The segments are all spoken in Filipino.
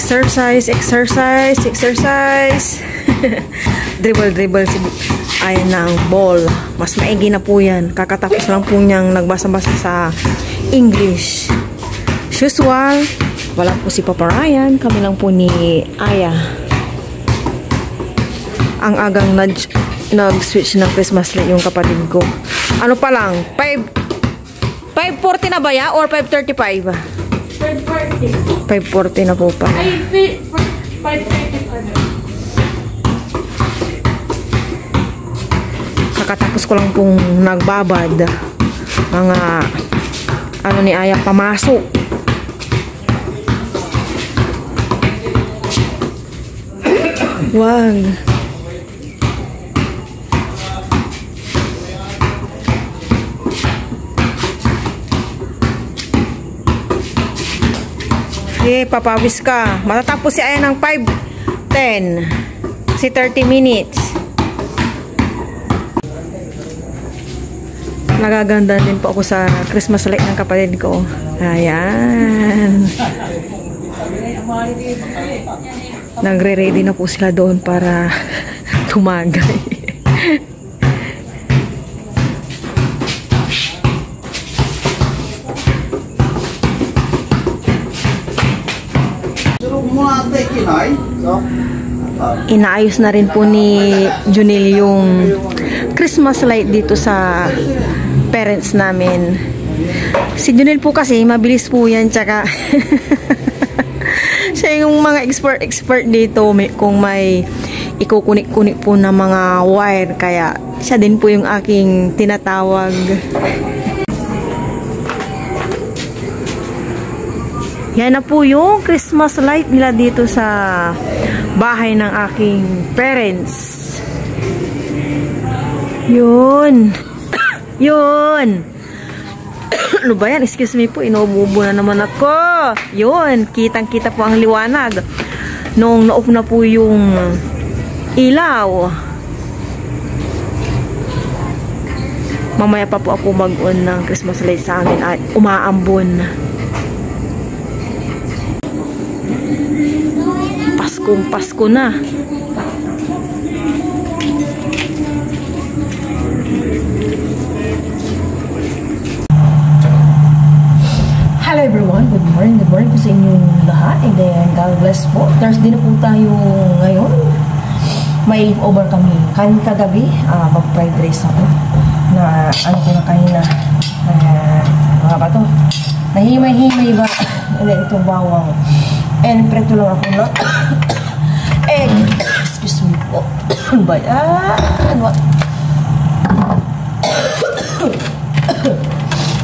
Exercise. Dribble si ay ng ball. Mas maigi na po yan. Kakatapos lang po niyang nagbasa-basa sa English. Usual, wala po si Papa Ryan. Kami lang po ni Aya. Ang agang nag-switch ng Christmas light yung kapatid ko. Ano pa lang? 5:40 na ba ya? Or 5:35? 5:40. 5:40 na po pa. 5:35. Kakatapos ko lang pong nagbabad. Mga ano ni Aya pamasok. Wag. Okay, papawis ka. Matatapos si Aya ng 5:10. Kasi 30 minutes. Nagaganda din po ako sa Christmas light ng kapatid ko. Ayan. Nagre-ready na po sila doon para tumagay. Inaayos na rin po ni Junil yung Christmas light dito sa parents namin. Si Junil po kasi mabilis po yan, tsaka siya yung mga expert dito kung may ikukunik-kunik po na mga wire, kaya siya din po yung aking tinatawag. Yan na po yung Christmas light nila dito sa bahay ng aking parents. Yun. Yun. Ano ba yan? Excuse me po, inuubo na naman ako. Yun, kitang-kita po ang liwanag. Nung na-off na po yung ilaw. Mamaya pa po ako mag-on ng Christmas light sa amin at umaambon. Pasko na. Hello everyone, good morning po sa inyong lahat, and then God bless po. Thursday na po tayo ngayon. May over kami kagabi, mag-fried rice ako na ano ko na kanina, mga ba to, nahimay-himay ba, and then itong bawang, and preto lang ako na egg. Excuse me po. Ba yan? What?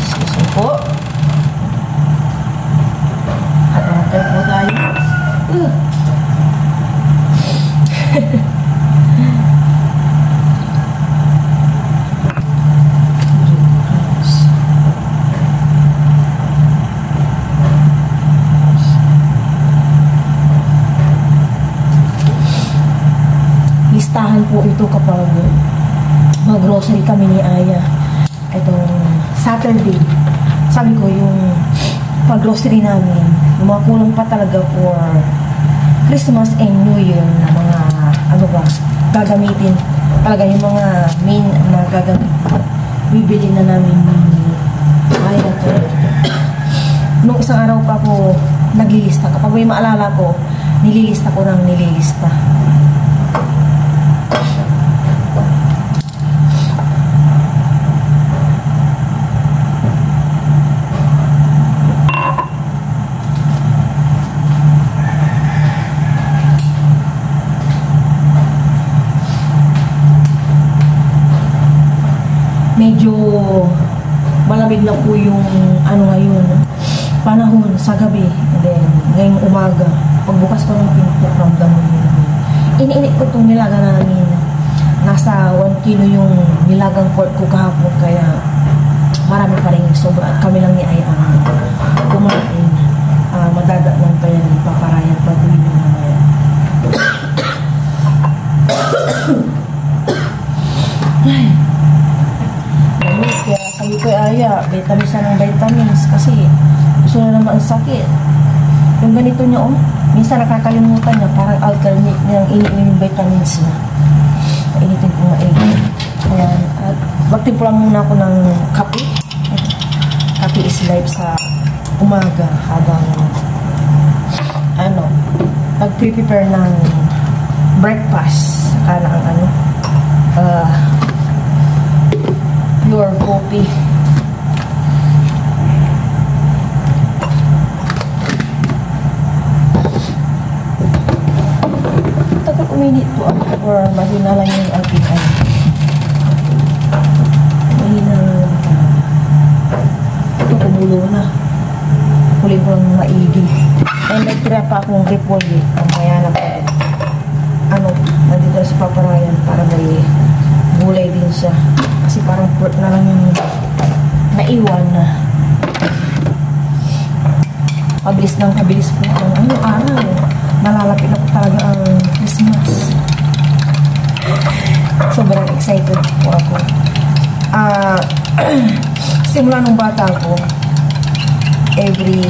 Excuse me po. Hatay po tayo. Listahan po ito kapag mag-grocery kami ni Aya. Itong Saturday, sabi ko yung pag-grocery namin, yung mga kulang pa talaga for Christmas and New Year na mga ano ba, gagamitin talaga, yung mga main na gagamitin, bibili na namin ni Aya to. Nung isang araw pa ako naglilista, kapag may maalala ko, nililista ko ng nililista. Medyo malamig na po yung ano ngayon, panahon sa gabi, and then ngayong umaga, pagbukas ko ng pinto, ramdam mo yun. Iniinit ko itong nilaga namin. Nasa 1 kilo yung nilagang pork ko kahapon, kaya marami pa rin sobra. At kami lang ni Ay ang kumain. Madadatnan pa yan, paparayan pag uwi na mamaya. Kaya sabi ko, Aya, vitamins na ng vitamins kasi gusto na naman ang sakit. Yung ganito niya, oh, minsan nakakalimutan na parang alternate niyang iniinom yung vitamins na. Painitin ko maigi. Ayan. At magtimpla muna ako ng kape. Kape is life sa umaga habang nag-prepare ng breakfast. Saka na ang pure coffee. Tagal uminit to or mahina lang yung ating mahina lang. Ito kumulo na. Huli ko lang maigi. And nagtira pa akong repolyo. Mamaya na pa. Nandito sa paparayan para may gulay din siya. Kasi parang fruit na lang yung naiwan na. Pabilis po. Araw. Nalalapit na po talaga ang Christmas. Sobrang excited po ako. Simula nung bata ko, every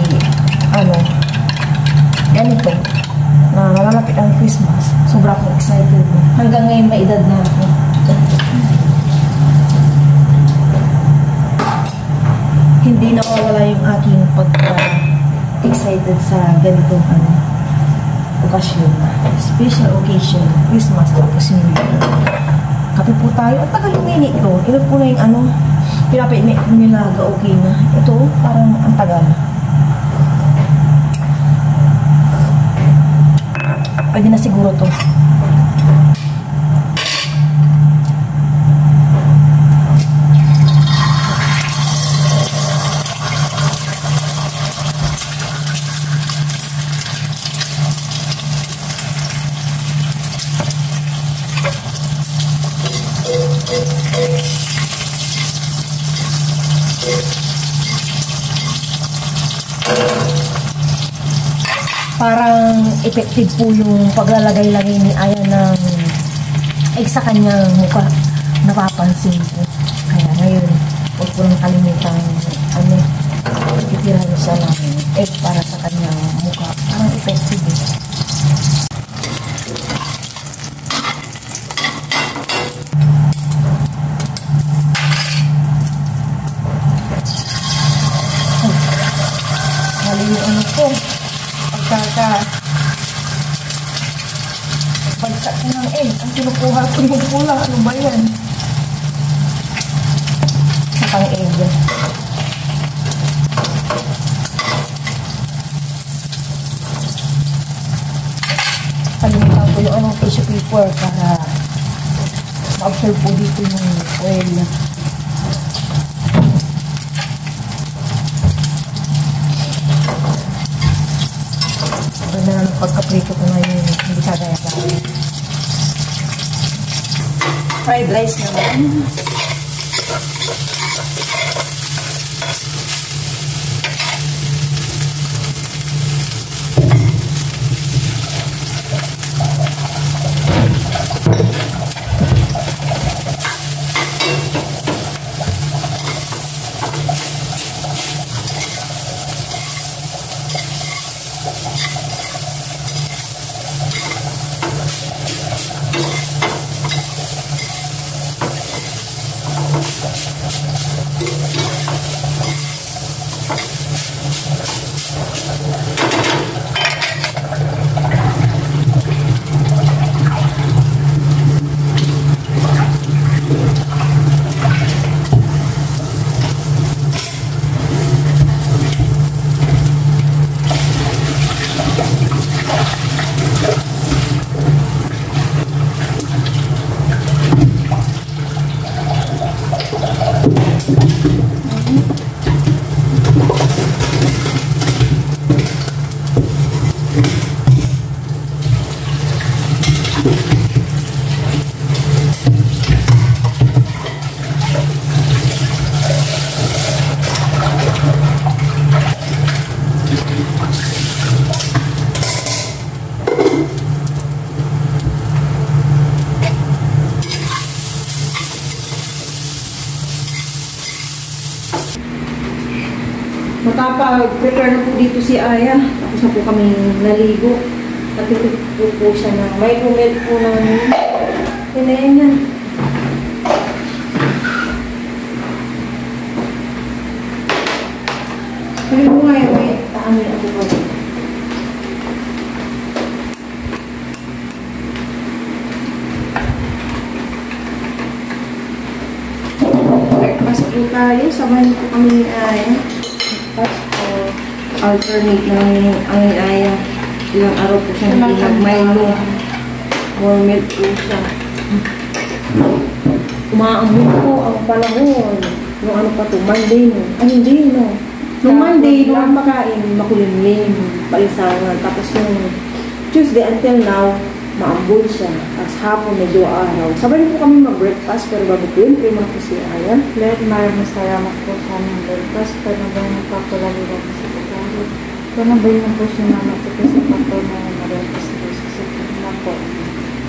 ganito na nalalapit ang Christmas, sobrang akong excited. Hanggang ngayon may edad na ako. Hindi nawawala yung aking pagka-excited sa ganitong okasyon. Special occasion, Christmas, tapos yung kape po tayo. At tagal yung minute to. Ilan po na yung nilaga, okay na. Ito, parang ang tagal. Pwede na siguro to. Parang effective po yung paglalagay-lagay ni Aya ng egg sa kanyang mukha. Napapansin ko. Kaya ngayon, huwag ko nang kalimutan itirahan siya ng egg para sa kanyang mukha. Parang effective eh. Mali yung ko. Bagsak ko ng egg. Ang kinukuha ko yung pula. Ano ba yan? Sa pang-egg. Palimutan ko yung tissue paper para ma-observe po dito yung oil. Na pagkaprito ko na yung hindi kagaya-gaya. Fried rice naman. Makapag-prepare na po dito si Aya. Tapos na po kami naligo. Natutog po siya ng micro-milk po namin. Pinayan yan. Sabi mo nga yun, may taami ako pa. Breakfast po tayo. Sabahin po kami ni Aya. Breakfast po. Alternate namin ang Aya. Ilang araw po siya hindi nag-Milo. More milk po siya. Umaambot po ang panahon. Yung ano pa to, Monday no. Ay hindi no. Nung Monday, nung makain, makulimlim, palisangan. Tapos yung Tuesday until now, maambol siya. Tapos hapon, medyo araw. Sabay po kami mag-breakfast, pero bago po yun, prima po si Aya. Lord, maraming salamat po sa aming breakfast. Panabayan ng papalagi natin sa pagkakas. Panabayan na po si Mama Tito sa pagkakas na maraming sa sasakit na po.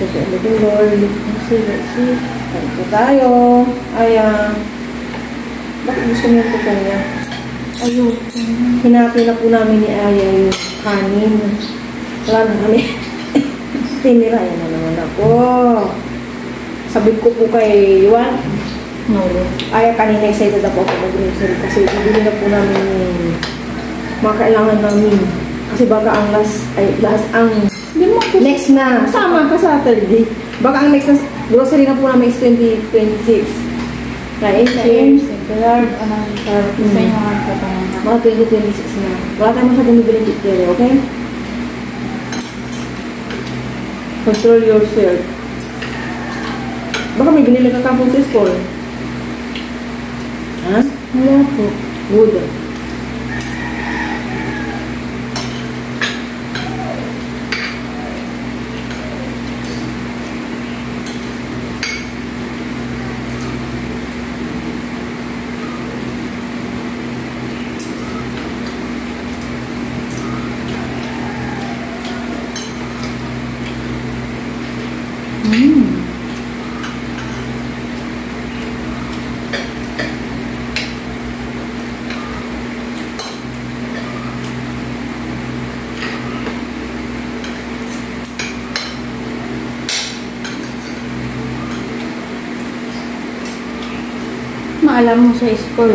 Thank you, Lord. Lord, see. Thank tayo. Aya. Bakit gusto niyo po kanya? Ayun. Hinati na po namin ni Aya yung kanin. Wala na kami. Tinira, yan na naman ako. Sabi ko po kay Yuan, No. Aya, kanina excited ako mag-grocery kasi bibili na po namin yung mga kailangan namin. Kasi baka ang next na, sama ka sa Saturday. Baka ang next na grocery na po namin is 2026. Right? James, Lord, anong sarap sa inyo ang katangan. Mga 2026 na. Wala tayo masyadong bibiling tikere, okay? Control yourself. Baka may binili ka kapong sa school. Ha? Wala po. Good. Maalam mo sa school,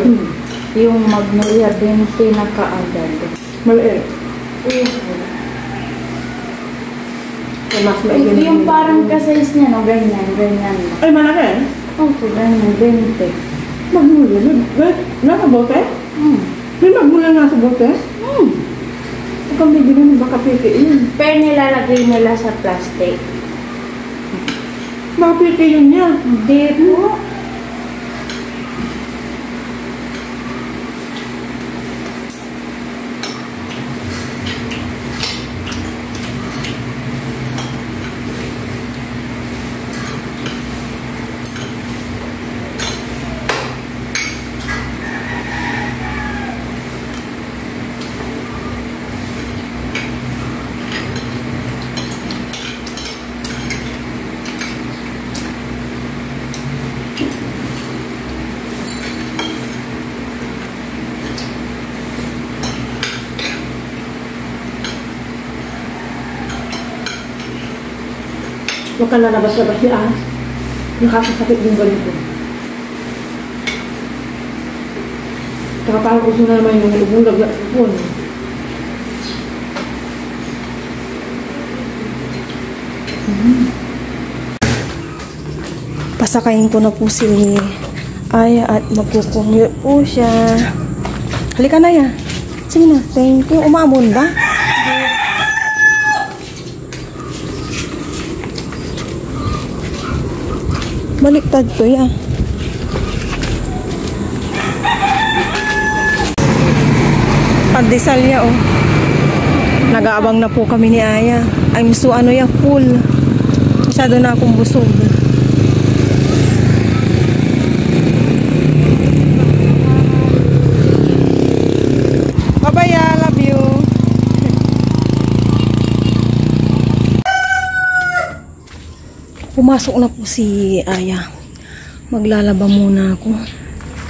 yung Magnolia 20 na kaagad. Maliit. Mas maigin. Yung parang ka-size niya, no? Ganyan. Ay, malaki? Okay, ganyan, 20. Magmula. Nasa bote? May magmula nasa bote? Huwag kang bibili ng baka piki yun. Pero nilalagay nila sa plastic. Baka piki yun niya. Hindi po. Huwag ka lalabas-labas siya. Nakakasakit yung ganito. Saka parang gusto na naman yung ubulag na sipon. Pasakayin ko na po si Aya at magkukumute po siya. Halika na ya. Sige na, thank you. Umamon ba? Baliktad ko ya. Pandesal ya oh. Nag-aabang na po kami ni Aya. I'm so full. Masyado na akong busog. Bye-bye, love you. Pumasok na po si Aya. Maglalaba muna ako.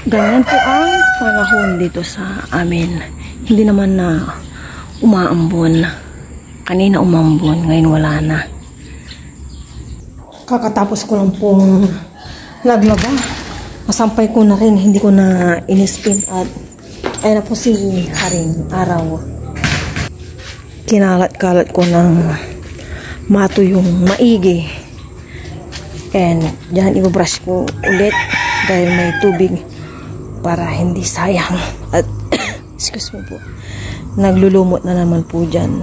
Ganyan po ang panahon dito sa amin. Hindi naman na umaambon. Kanina umambon, ngayon wala na. Kakatapos ko lang pong naglaba. Masampay ko na rin, hindi ko na inispin at ayun na po si Haring Araw. Kinalat-kalat ko ng mato yung maigi. And dyan ibabrush ko ulit dahil may tubig para hindi sayang. At excuse me po, naglulumot na naman po dyan.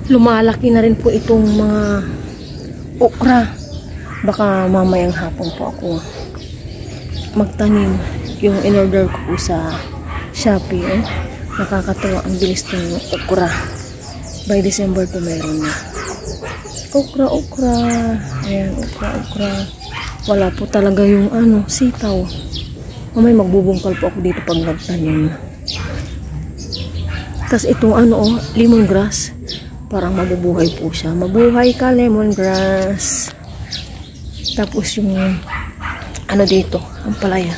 Lumalaki na rin po itong mga okra. Baka mamayang hapon po ako magtanim. Yung in-order ko po sa Shopee. Nakakatawa ang bilis ng okra. By December po meron na. Okra. Ayan, okra. Wala po talaga yung sitaw. Mamay magbubungkal po ako dito pag nagtanim. Tapos itong lemongrass. Parang mabubuhay po siya. Mabuhay ka, lemongrass. Tapos yung dito, ang palaya,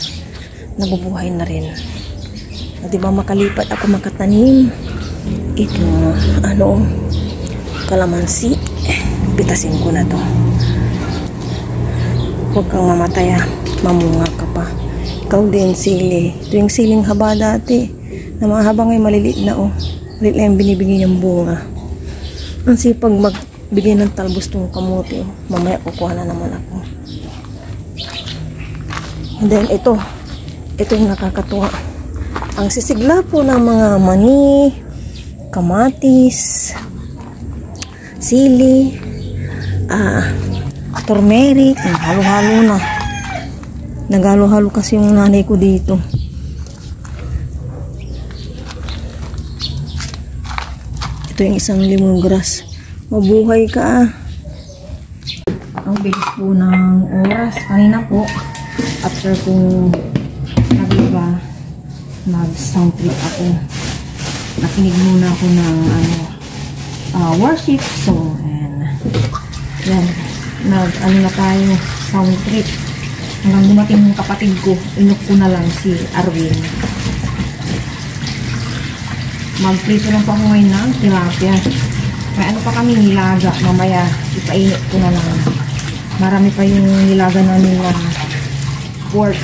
nabubuhay na rin. Diba makalipat ako makatanim. Ito, kalamansi. Pitasin ko na to. Huwag kang mamatay, mamunga ka pa. Ikaw din, sili. Ito yung siling haba dati. Na mahaba ngayon maliliit na Maliliit lang yung binibigay ng bunga. Ang sipag magbigay ng talbos tong kamote. Mamaya kukuha na naman ako. And then ito yung nakakatuwa. Ang sisigla po ng mga mani, kamatis, sili, turmeric, halo-halo na. Naghalo-halo kasi yung nanay ko dito. Ito yung isang lemongrass. Mabuhay ka. Ang bilis po ng oras. Kanina po, after kong nagliba, nag-sound trip ako. Nakinig muna ako ng worship song. And yan, na tayo, sound trip. Hanggang dumating yung kapatid ko, inok ko na lang si Arwin. Mag-prito lang po ako ngayon ng tilapia. May pa kami nilaga. Mamaya, ipainit ko na lang. Marami pa yung nilaga namin na pork.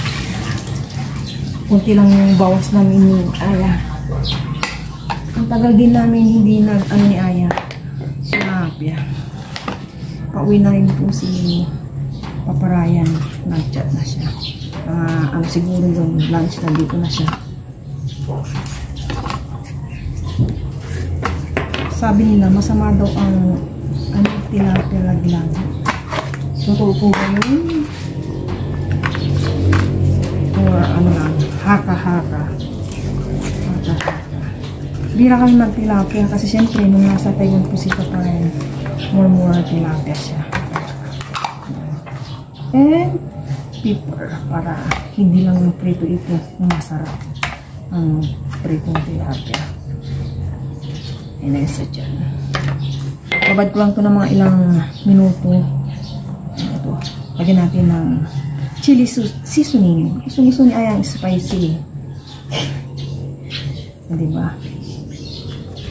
Kunti lang yung bawas namin ni Aya. Ang tagal din namin hindi ni Aya. Tilapia. Pauwi na rin po si Papa Ryan. Nag-chat na siya. Siguro yung lunch nandito na siya. Sabi nila, masama daw ang tilapia laglag. Totoo po ba yun? Or lang, haka-haka. Bira kami mag-tilapia kasi syempre nung nasa Taiwan po si Tatay, more tilapia siya. And pepper para hindi lang yung prito ito yung masarap. Ang pritong tilapia. And then sa dyan. Babad ko lang ito ng mga ilang minuto. Ito. Lagyan natin ng chili seasoning. Gusto ni Aya spicy. Diba?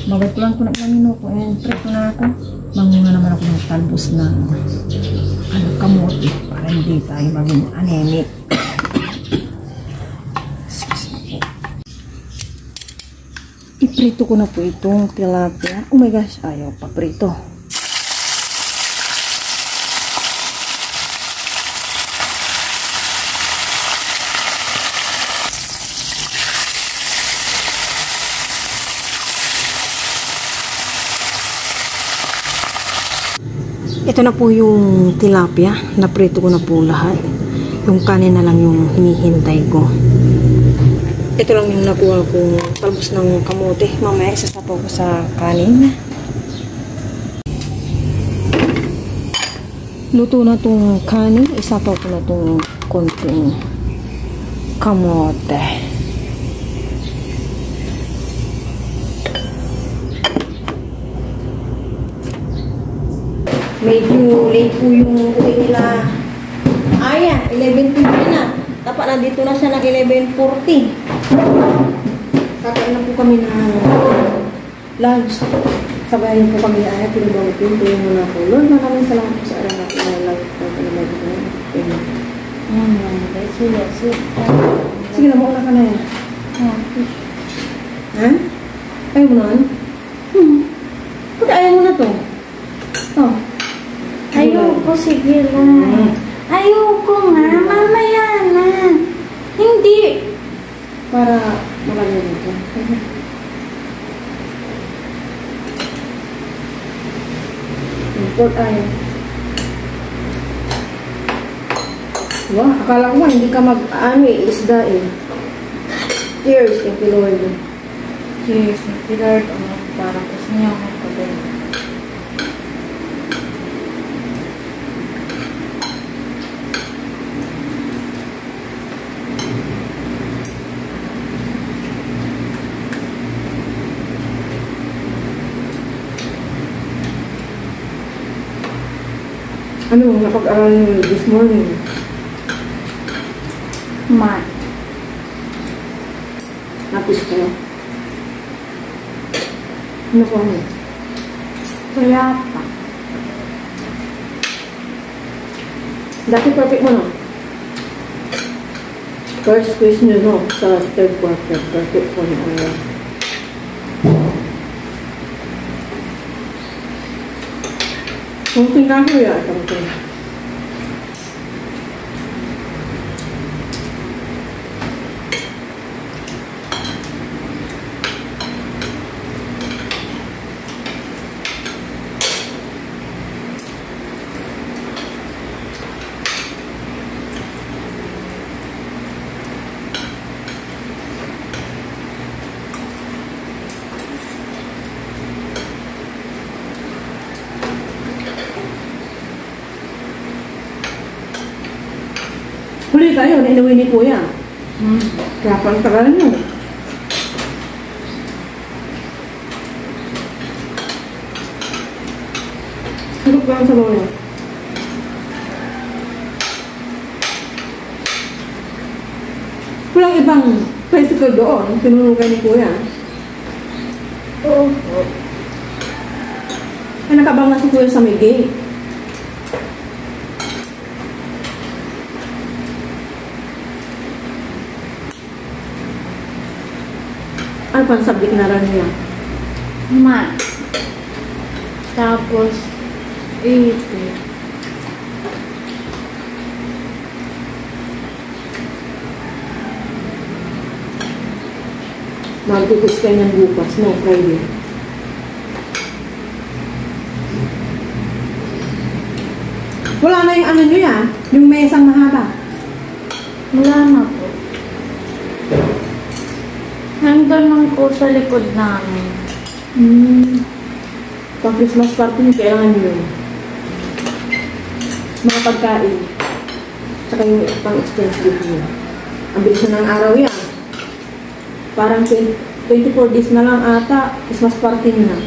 Babad ko lang ito ng ilang minuto. And prito na ito. Mangunga naman ako ng talbos ng kamote para hindi tayo maging anemic. Iprito ko na po itong tilapia. Oh my gosh, ayaw pa prito. Ito na po yung tilapia. Naprito ko na po lahat. Yung kanin na lang yung hinihintay ko. Ito lang yung nakuha kong talbos ng kamote. Mamaya isasapaw ko sa kanin. Luto na itong kanin. Isapaw ko na itong konting kamote. Medyo late po yung uwi nila. Aya, 11:20 na. Dapat nandito na siya ng 11:40. Kakain na po kami ng lunch. Sabayan po kami Aya. Pinabawag yung tuyo muna po. Lord, maraming salamat po sa araw natin na live po. Sige na, mauna ka na yan. Ha? Ayaw mo na? Pag ayaw mo na to. Oh. Ayoko, sige lang. Ayoko nga, mamaya na. Hindi. Para magaling ito. Import ayaw. Wah, akala ko nga hindi ka isda eh. Cheers, thank you Lord. Cheers, thank you Lord. Para po sa inyo ako pagod. Ano napag-aralan niyo this morning? Math. Napis ko. Ano ko ano? Wala pa. Dati perfect mo no? First quiz niyo no? Sa third quarter. Perfect po niyo. Something na ko ya. Something. Huli kayo, nainuwi ni Kuya. Kaya pang tagal nyo. Hirap ka lang sa lolo. Walang ibang tricycle doon. Tinulungan ni Kuya. Oo. Ay, nakabang na si Kuya sa may gate. Ano pang subject na rin niya? Math. Tapos, 80. Magtutus kayo ng bukas, no? Friday. Wala na yung ano nyo yan? Yung mesang mahaba. Wala na po. Hanggang Nandun lang po sa likod namin. Pang Christmas party niyo, kailangan niyo yun. Mga pagkain. Tsaka yung pang-exchange gift niyo. Ang bilis na ng araw yan. Parang 24 days na lang ata, Christmas party niyo na.